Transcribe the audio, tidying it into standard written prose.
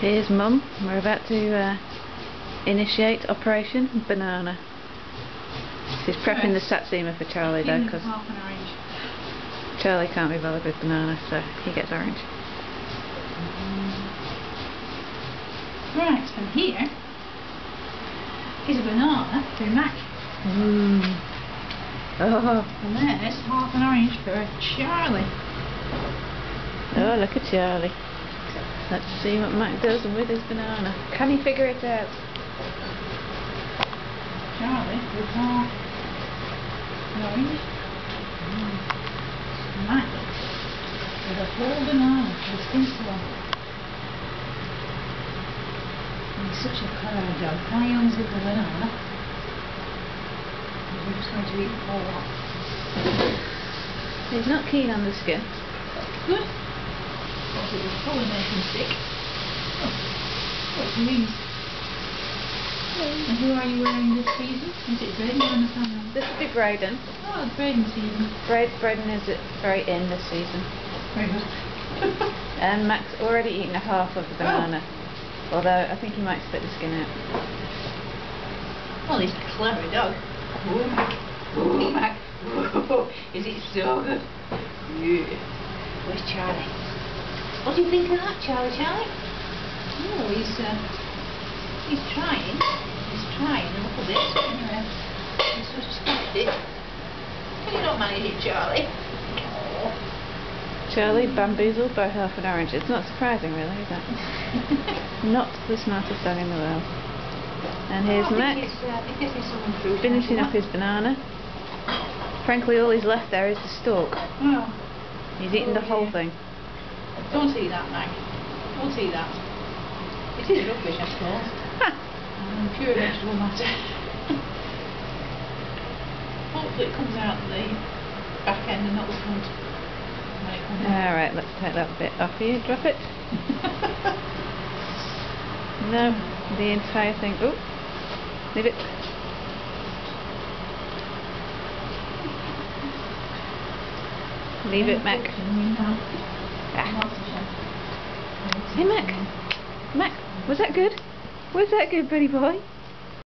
Here's Mum. We're about to initiate Operation Banana. She's prepping the Satsuma for Charlie though, because Charlie can't be bothered with banana, so he gets orange. Right, and here is a banana for Mac. Oh. And there's half an orange for Charlie. Oh, look at Charlie. Let's see what Mac does with his banana. Can he figure it out? Charlie with half an orange. Mac with a whole banana with skin still on. He's such a clever dog. Now he owns the banana. We're just going to eat the whole lot. He's not keen on the skin. Good. Because it will probably make him sick. Oh, what's your wings? And who are you wearing this season? Is it Braden or Nathaniel? This would be Braden. Oh, it's Braden season. Braden is very in this season. Very good. And Mac's already eaten a half of the banana. Although I think he might spit the skin out. Well, he's a clever dog. Oh, Mac. Oh, Mac. Oh, is it so good? Yeah. Where's Charlie? What do you think of that, Charlie? Oh, he's trying. He's trying a little bit. Anyway, he's sort of squashed it. Can you not manage it, Charlie? Oh. Charlie bamboozled by half an orange. It's not surprising, really, is it? Not the smartest dog in the world. And here's Mac finishing up his banana. Frankly, all he's left there is the stalk. Oh. He's eaten the whole thing. Don't eat that, Mac. Don't eat that. It is rubbish, I suppose. Pure vegetable matter. Hopefully it comes out the back end and not the front. Alright, let's take that bit off you. Drop it. No, the entire thing. Oh, leave it. Leave it, Mac. Ah. Hey, Mac. Mac, was that good? Was that good, buddy boy?